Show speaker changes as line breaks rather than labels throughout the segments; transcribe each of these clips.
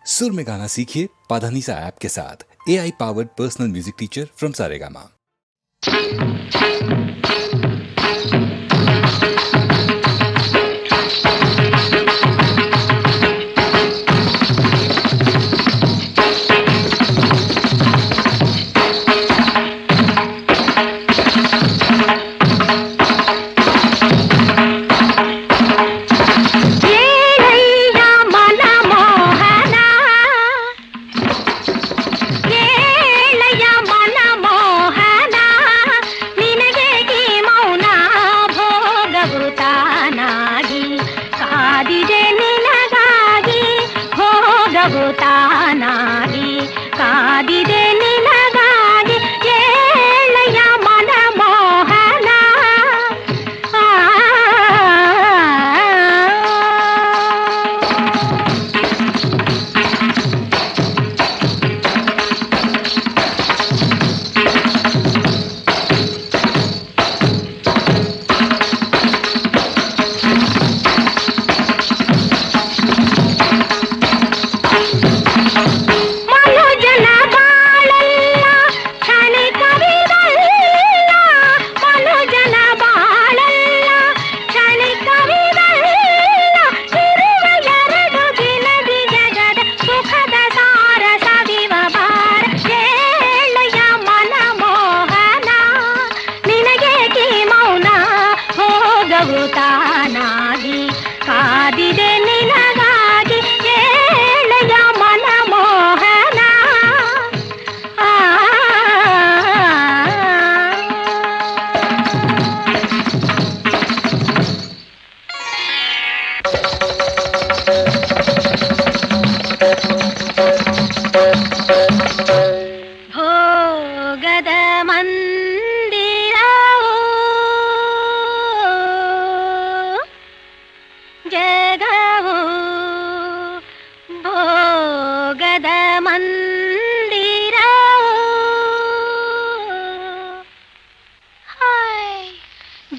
सुर में गाना सीखिए पाधानीसा ऐप के साथ। AI powered personal music teacher from Saregama.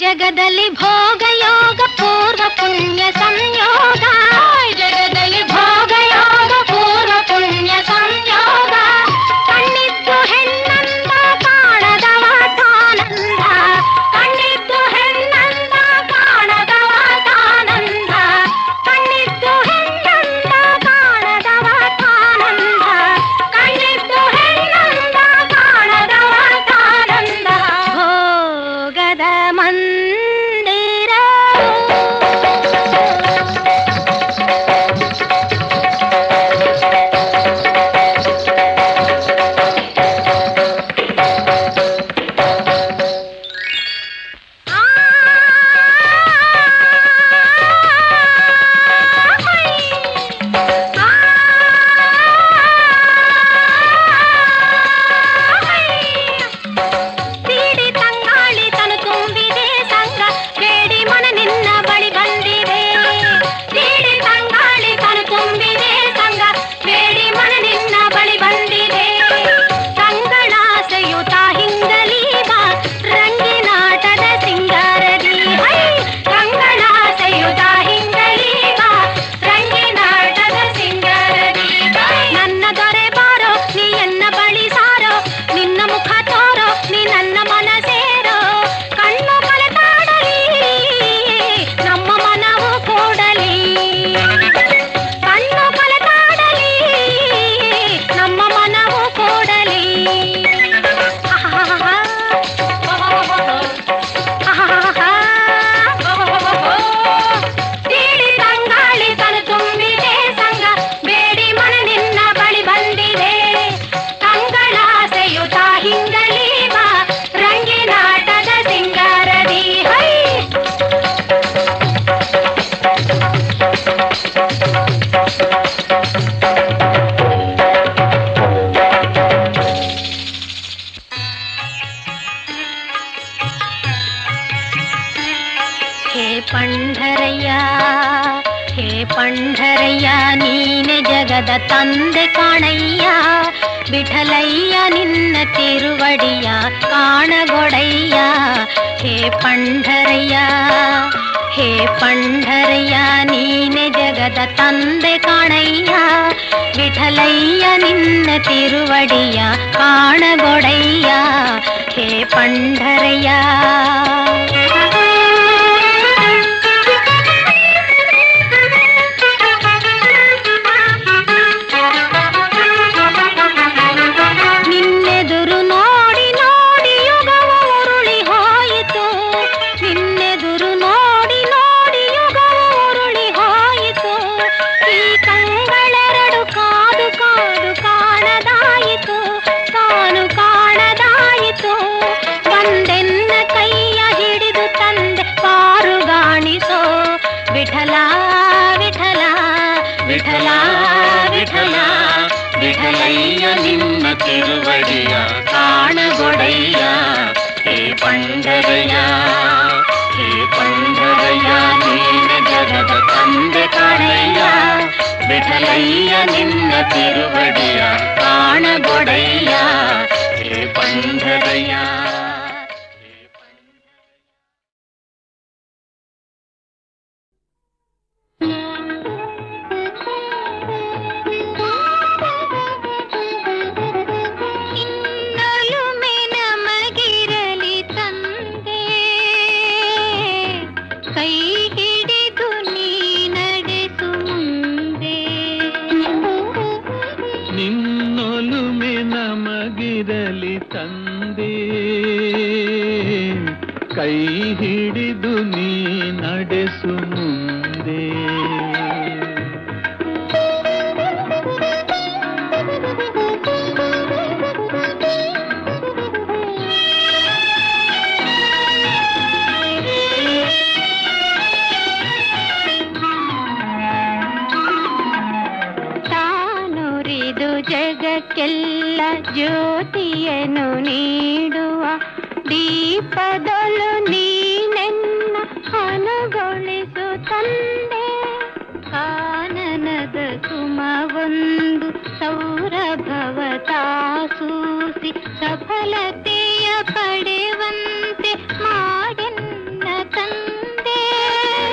ಜಗದಲ್ಲಿ ಭೋಗ ಯೋಗ ಪೂರ್ವ ಪುಣ್ಯ ಸಂಯೋಗ, ಜಗದಲ್ಲಿ ಭೋಗ ಯೋಗ ಪೂರ್ವ ಪುಣ್ಯ ಸಂಯೋಗ. ಕಣ್ಣಿದ್ದು ಹೆಣ್ಣಂದ ಕಾಣದವ ತಾನಂದ, ಕಣ್ಣಿದ್ದು ಹೆಣ್ಣಂದ ಕಾಣದವ ತಾನಂದ, ಕಣ್ಣಿದ್ದು ಹೆಣ್ಣಂದ ಕಾಣದವ ತಾನಂದ, ಕಣ್ಣಿದ್ದು ಹೆಣ್ಣಂದ ಕಾಣದವ ತಾನಂದ. ಭೋಗದ ಪಂಢರಯ್ಯ ನೀನೆ ಜಗದ ತಂದೆ ಕಾಣಯ್ಯ, ವಿಠಲಯ್ಯ ನಿನ್ನ ತಿರುವಡಿಯ ಕಾಣಗೊಡಯ್ಯ. ಹೇ ಪಂಢರಯ್ಯ, ಹೇ ಪಂಢರಯ್ಯ ನೀನೆ ಜಗದ ತಂದೆ ಕಾಣಯ್ಯ, ವಿಠಲಯ್ಯ ನಿನ್ನ ತಿರುವಡಿಯ ಕಾಣಗೊಡಯ್ಯ, ಹೇ ಪಂಢರಯ್ಯ. ನಿನ್ನೆದುರು ನೋಡಿ ನೋಡಿ ಯುಗವ ಉರುಳಿ ಹೋಯಿತು, ನಿನ್ನೆದುರು ನೋಡಿ ನೋಡಿ ಯುಗವ ಉರುಳಿ ಹೋಯಿತು, ಈ ಕಂಗಳೆರಡು ಕಾದು ಕಾದು ಕಾಣದಾಯಿತು, ತಾನು ಕಾಣದಾಯಿತು. ಬಂದೆನ್ನ ಕೈಯ ಹಿಡಿದು ತಂದೆ ಪಾರುಗಾಣಿಸೋ, ವಿಠಲ ವಿಠಲ ವಿಠಲ ವಿಠಲ, ವಿಠಲಯ್ಯ ನಿನ್ನ ತಿರುವಡಿಯ ಕಾಣಗೊಡಯ್ಯ, ಹೇ ಪಂಢರಯ್ಯ. ಹೇ ಪಂಢರಯ್ಯ ನೀನ ಜಗದ ತಂದೆ ಕಾಣಯ್ಯ, ವಿಠಲಯ್ಯ ನಿನ್ನ ತಿರುವಡಿಯ ಕಾಣಗೊಡಯ್ಯ, ಹೇ ಪಂಢರಯ್ಯ.
ಕೈ ಹಿಡಿದು ನೀ ನಡೆಸು ಮುಂದೆ,
ತಾನುರಿದು ಜಗಕ್ಕೆಲ್ಲ ಜ್ಯೋತಿಯನ್ನು ನೀಡುವ ದೀಪದೊಳು ನೀನೆನ್ನ ಅನುಗೊಳಿಸು ತಂದೆ, ಕಾನನದ ಸುಮವೊಂದು ಸೌರಭವ ತಾಸೂಸಿ ಸಫಲತೆಯ ಪಡೆವಂತೆ ಮಾಡೆನ್ನ ತಂದೆ.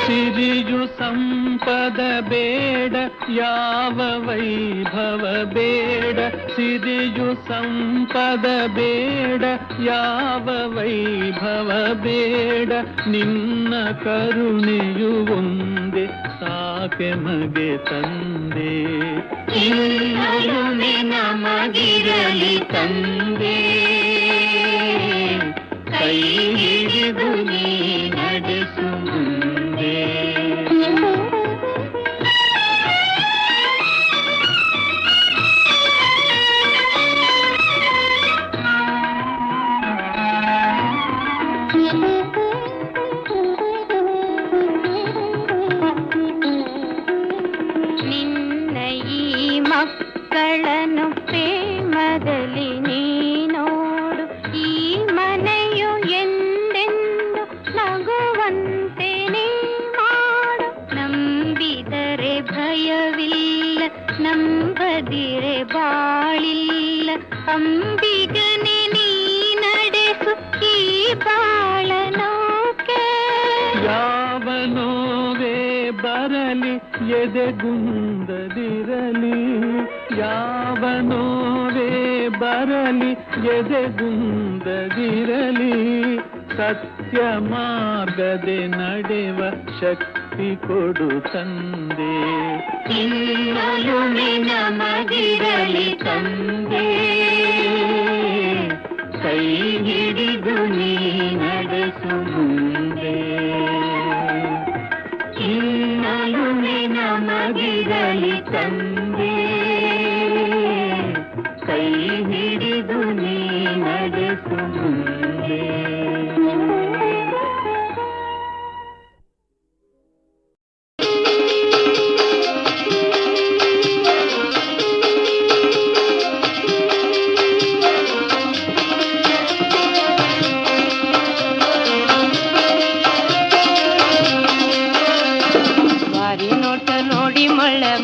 ಸಿರಿಯು ಸಂಪದ ಬೇಡ ಯಾವ ವೈಭವ ಬೇಡ, ಸಿರಿಯು ಸಂಪದ ಬೇಡ ಯಾವ ವೈಭವ ಬೇಡ, ನಿನ್ನ ಕರುಣೆಯು ಒಂದೇ ಸಾಕೆ ಮಗೆ ತಂದೆ. ಇನ್ನೊಲು ನಮಗಿರಲಿ ತಂದೆ, ಕೈ ಹಿಡಿದು ನೀ ನಡೆಸು ಮುಂದೆ.
ನಿನ್ನ ಈ ಮಕ್ಕಳನ್ನು ಪ್ರೇಮದಲ್ಲಿ ನೀನೋಡು, ಈ ಮನೆಯು ಎಂದೆಂದು ನಗುವಂತೆ ನೀ ಮಾಡು. ನಂಬಿದರೆ ಭಯವಿಲ್ಲ, ನಂಬದಿರೆ ಬಾಳಿಲ್ಲ, ಅಂಬಿಗನೆ ನೀ ನಡೆಸು ಈ ಬಾಳ ನೌಕೆ.
ಯಾವ ನೋವೇ ಬರಲಿ ಎದೆಗುಂದದಿರಲಿ, ಯಾವ ನೋವೇ ಬರಲಿ ಎದೆಗುಂದದಿರಲಿ, ಸತ್ಯ ಮಾರ್ಗದೆ ನಡೆವ ಶಕ್ತಿ ಕೊಡು ತಂದೆ. ಇನ್ನೊಲು ನಮಗಿರಲಿ ತಂದೆ, ಕೈ ಹಿಡಿದು ನೀ ನಡೆಸು ಮುಂದೆ. ಇನ್ನೊಲು ನಮಗಿರಲಿ ತಂದೆ, ಕೈ ಹಿಡಿದು ನೀ ನಡೆಸು ಮುಂದೆ.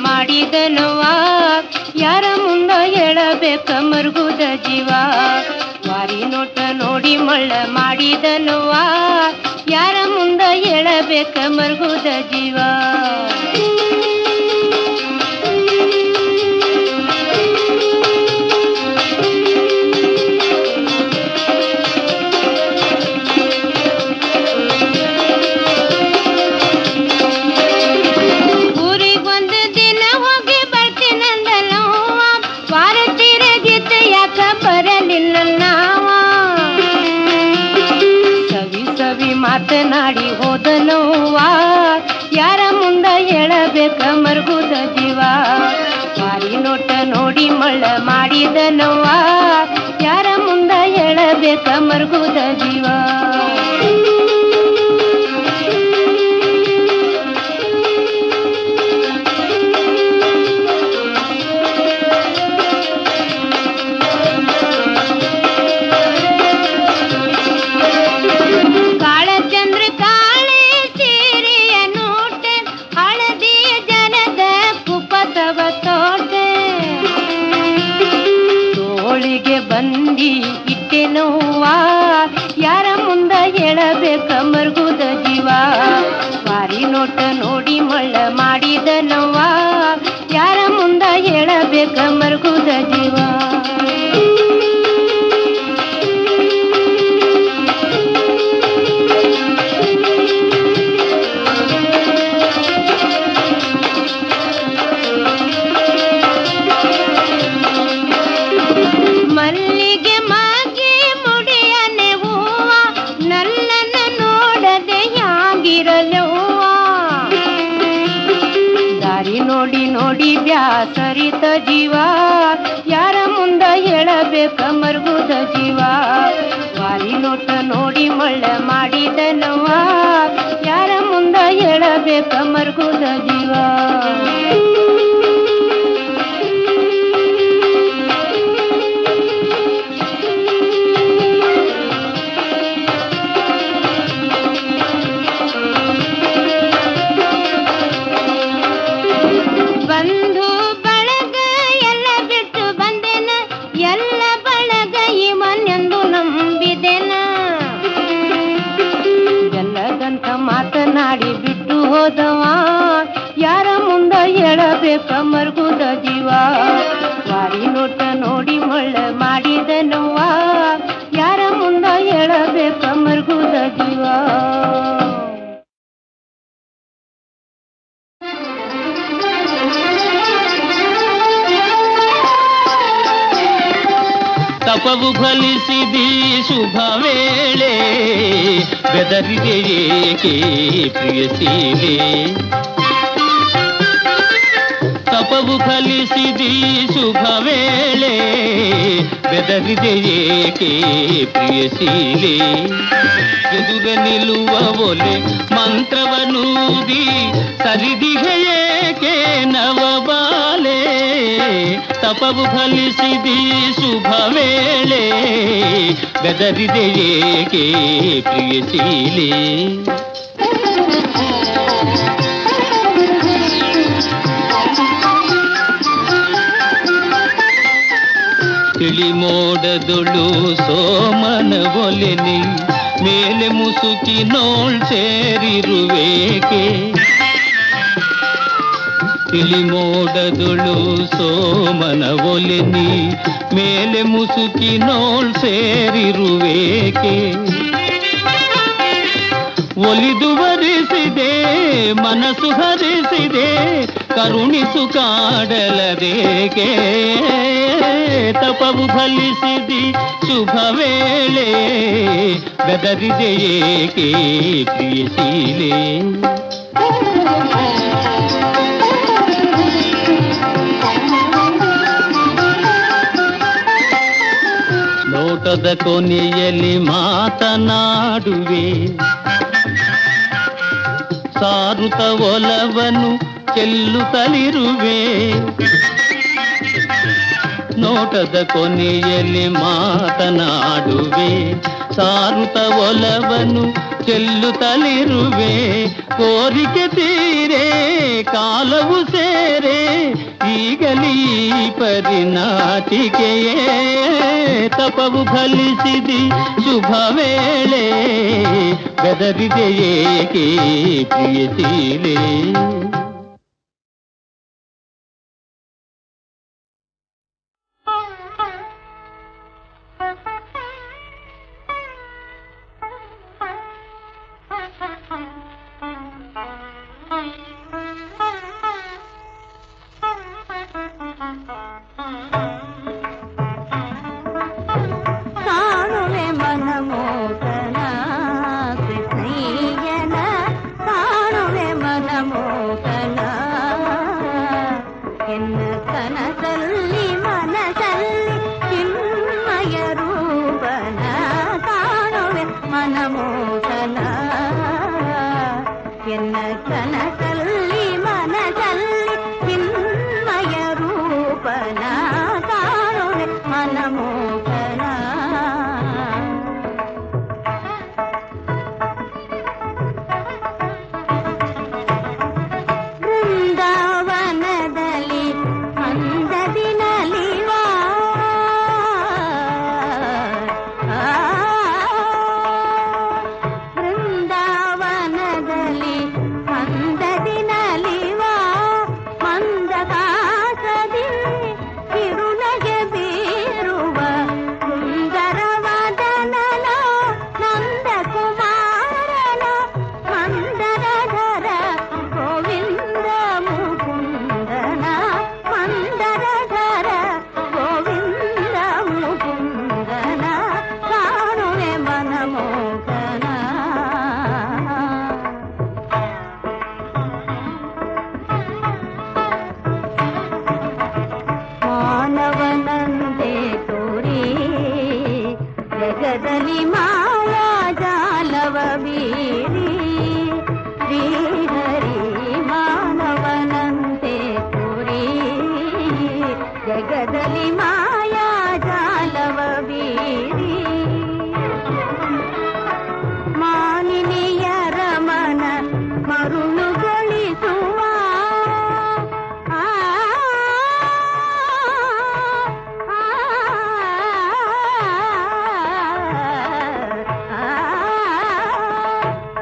ಮಾಡಿದನುವಾ ಯಾರ ಮುಂದ ಹೇಳಬೇಕ ಮರುಗುದ ಜೀವ, ವಾರಿ ನೋಟ ನೋಡಿ ಮಳ್ಳ ಮಾಡಿದನುವಾ ಯಾರ ಮುಂದ ಹೇಳಬೇಕ ಎಳಬೇಕ ಮರುಗುದ ಜೀವ. ಊರಿಗೊಂದು ದಿನ ಹೋಗಿ ಬರ್ತೀನಂದಲೋ, ವಾರ ತಿರುಗಿತ ಯಾಕ ಬರಲಿಲ್ಲ ನಾವ. ಸವಿ ಸವಿ ಮಾತನಾಡಿ ಹೋದನೋವಾ, ಯಾರ ಮುಂದ ಹೇಳಬೇಕ ಮರುಗುದ ಜೀವ. ಮಾರಿ ನೋಟ ನೋಡಿ ಮಳ್ಳ ಮಾಡಿದನೋವಾ, ಯಾರ ಮುಂದ ಹೇಳಬೇಕ ಮರುಗುದ ಜೀವ. ಬಂದಿ ಇಟ್ಟೆನೋವಾ, ಯಾರ ಮುಂದ ಹೇಳಬೇಕ ಮರುಗುದ ಜೀವ. ವಾರಿ ನೋಟ ನೋಡಿ ಮಳ್ಳ ಮಾಡಿದನೋವಾ, ಯಾರ ಮುಂದ ಹೇಳಬೇಕ ಮರುಗುದ ಜೀವ. ಮಲ್ಲಿಗೆ ಮಾಗಿ ಮುಡಿಯನೆ ಹೂವ, ನಲ್ಲನ ನೋಡದೆ ಹ್ಯಾಂಗಿರಲವ್ವ. ದಾರಿ ನೋಡಿ ನೋಡಿ ಬ್ಯಾಸರಿತ ಜೀವ, ಯಾರ ಮುಂದ ಹೇಳಬೇಕ ಮರುಗುದ ಜೀವ. ವಾರಿ ನೋಟ ನೋಡಿ ಮಳ್ಳ ಮಾಡಿದನವ್ವ, ಯಾರ ಮುಂದ ಹೇಳಬೇಕ ಮರುಗುದ ಜೀವ. ಬಂಧು ಬಳಗ ಎಲ್ಲ ಬಿಟ್ಟು ಬಂದೆನ, ಎಲ್ಲ ಬಳಗ ಇವನೆಂದು ನಂಬಿದೆನ. ಎಲ್ಲದಂತ ಮಾತನಾಡಿ ಬಿಟ್ಟು ಹೋದವ, ಯಾರ ಮುಂದ ಹೇಳಬೇಕ ಮರುಗುದ ಜೀವ. ವಾರಿ ನೋಟ ನೋಡಿ ಮಳ್ಳ ಮಾಡಿದನವ್ವ, ಯಾರ ಮುಂದ ಹೇಳಬೇಕ ಮರುಗುದ ಜೀವ.
ತಪವು ಫಲಿಸಿದಿ ಶುಭ ವೇಳೆ, ಬೆದರಿದೆ ಏಕೆ ಪ್ರಿಯಸೀಲೆ. ತಪವು ಫಲಿಸಿದಿ ಶುಭ ವೇಳೆ, ಬೆದರಿದೆ ಏಕೆ ಪ್ರಿಯಸೀಲೆ. ಎದುರ ನಿಲ್ಲುವ ಒಲೆ ಮಂತ್ರವನೂದಿ, ಸರಿದಿಗೆ ಏಕೆ ನವಬಾಲೆ. ತಪವು ಫಲಿಸಿದಿ ಶುಭ ವೇಳೆ, ಬೆದರಿದೆ ಏಕೆ ಪ್ರಿಯಸೀಲೆ. ತಿಳಿ ಮೋಡದೊಳು ಸೋಮನ ಒಲೆನಿ, ಮೇಲೆ ಮುಸುಕಿ ನೋಳ್ ಸೇರಿರುವೇಕೆ. ತಿಳಿ ಮೋಡದೊಳು ಸೋಮನ ಒಲೆನಿ, ಮೇಲೆ ಮುಸುಕಿ ನೋಳ್ ಸೇರಿರುವೇಕೆ. ಒಲಿದು ವರಿಸಿದೆ ಮನಸ್ಸು ಹರಿಸಿದೆ, ಕರುಣಿಸು ಕಾಡಲದೇಕೆ. ತಪವು ಫಲಿಸಿದಿ ಶುಭ ವೇಳೆ, ಬೆದರಿದೆ ಏಕೆ ಪ್ರಿಯಸೀಲೆ. ನೋಟದ ಕೊನೆಯಲ್ಲಿ ಮಾತನಾಡುವೆ, ಸಾರುತ ಒಲವನ್ನು ಚೆಲ್ಲುತ್ತಲಿರುವೆ. ನೋಟದ ಕೊನೆಯಲ್ಲಿ ಮಾತನಾಡುವೆ, ಸಾರುತ ಒಲವನು ಚೆಲ್ಲುತ್ತಲಿರುವೆ ಕೋರಿಕೆ ತೀರೆ ಕಾಲವು ಸೇರೆ ಈಗಲೀ ಪರಿನಾಟಿಕೆಯೇ ತಪವು ಫಲಿಸಿದಿ ಶುಭ ವೇಳೆ ಬೆದರಿದೆ ಏಕೆ ಪ್ರಿಯಶೀಲೆ
ಕಾಣುವೆ ಮನಮೋಹನ ಕೃಷ್ಣಯ್ಯನ ಕಾಣುವೆ ಮನಮೋಹನ ಎನ್ನ ಕನಸಲ್ಲಿ ಮನಸಲ್ಲಿ ಚಿನ್ಮಯ ರೂಪನ ಕಾಣುವೆ ಮನಮೋಹನ ಎನ್ನ ಕನಸಲ್ಲಿ ಮನಸಲ್ಲಿ ಚಿನ್ಮಯ ರೂಪನ ಕಾಣುವೆ ಮನಮೋಹನ ಬೃಂದಾವನದಲ್ಲಿ ಅಂದದಿನಲಿವಾ ಬೃಂದಾವನದಲ್ಲಿ ಅಂದದಿನಲಿವಾ ಮಂದಹಾಸದಿ ಕಿರುನಗೆ ಬೀರುವ ಸುಂದರವದನನ ನಂದಕುಮಾರನ ಮಂದರಧರ ಗೋವಿಂದ ಮುಕುಂದನ ಮಂದರಧರ ಗೋವಿಂದ ಮುಕುಂದನ ಕಾಣುವೆ ಮನಮೋಹನ ಮಾನವನಂತೆ ತೋರಿ ಜಗದಲ್ಲಿ ಮಾಯಾ ಜಾಲವ ಬೀರಿ ಶ್ರೀಹರಿ ಮಾನವನಂತೆ ತೋರಿ ಜಗದಲ್ಲಿ ಮಾಯಾ ಜಾಲವ ಬೀರಿ ಮಾನಿನಿಯರ ಮನ ಮರುಳುಗೊಳಿಸುವ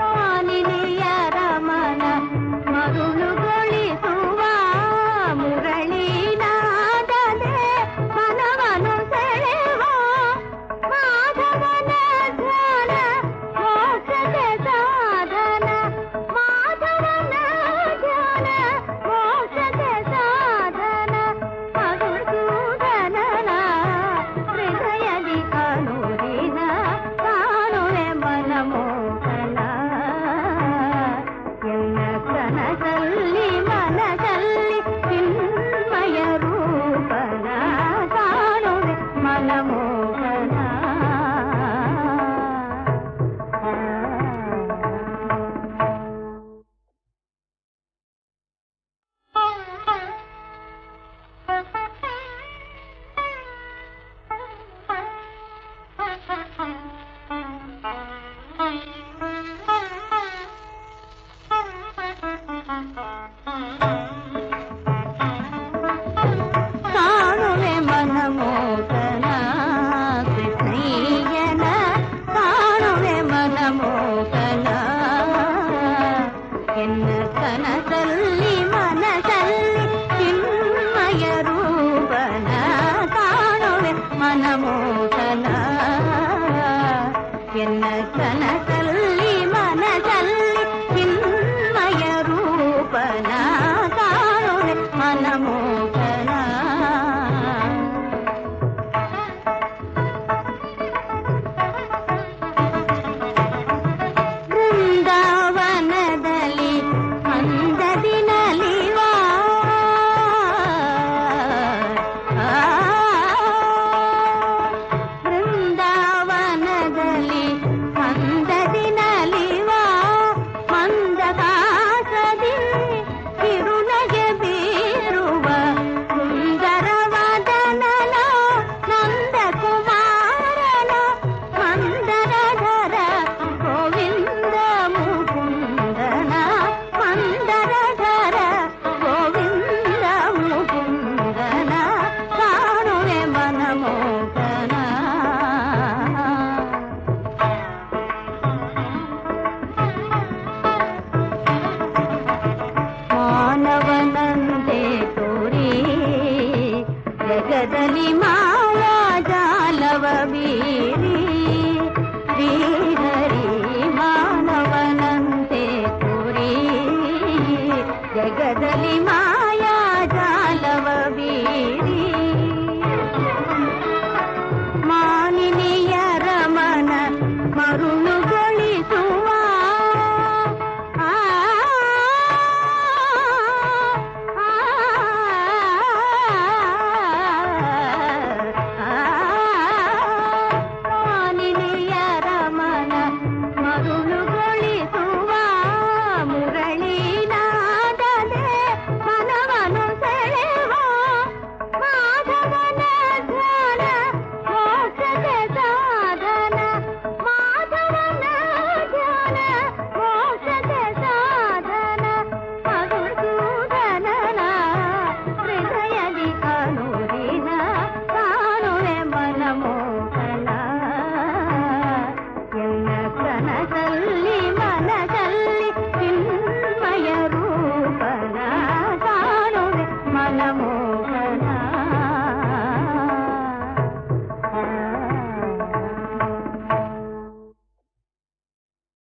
ಮಾನಿನಿಯರ ಮನ ಮರುಳುಗೊಳಿಸುವ ಮುರಳೀನಾದದೆ ಮನವನು ಸೆಳೆವ ಮಾಧವನ ಧ್ಯಾನ ಮೋಕ್ಷಕ್ಕೆ ಸಾಧನ ಮಾಧವನ ಧ್ಯಾನ ಮೋಕ್ಷಕ್ಕೆ ಸಾಧನ ಮಧುಸೂದನನ ಹೃದಯದಿ ಅನುದಿನ ಕಾಣುವೆ ಮನಮೋಹನ ಎನ್ನ ಕನಸಲ್ಲಿ ಮನದಲ್ಲಿ ಚಿನ್ಮಯ ರೂಪನ ಕಾಣುವೆ ಮನಮೋಹನ ಕಾಣುವೆ ಮನಮೋಹನ ಕೃಷ್ಣಯ್ಯನ ಕಾಣುವೆ ಮನಮೋಹನ ಎನ್ನ ಕನಸಲ್ಲಿ ಮನಸಲ್ಲಿ ಚಿನ್ಮಯ ರೂಪನ ಕಾಣುವೆ ಮನಮೋಹನ ಎನ್ನ ಕನಸಲ್ಲಿ ಮನಸಲ್ಲಿ ಚಿನ್ಮಯ ರೂಪನ ಕಾಣುವೆ ಮನಮೋಹನ ಬೃಂದಾವನದಲ್ಲಿ ಅಂದದಿನಲಿವಾ ಬೃಂದಾವನದಲ್ಲಿ ಅಂದದಿ ಜಗದಲ್ಲಿ ಮಾಯಾ ಜಾಲವ ಬೀರಿ ಶ್ರೀಹರಿ ಮಾನವನಂತೆ ಕುರಿ ಜಗದಲ್ಲಿ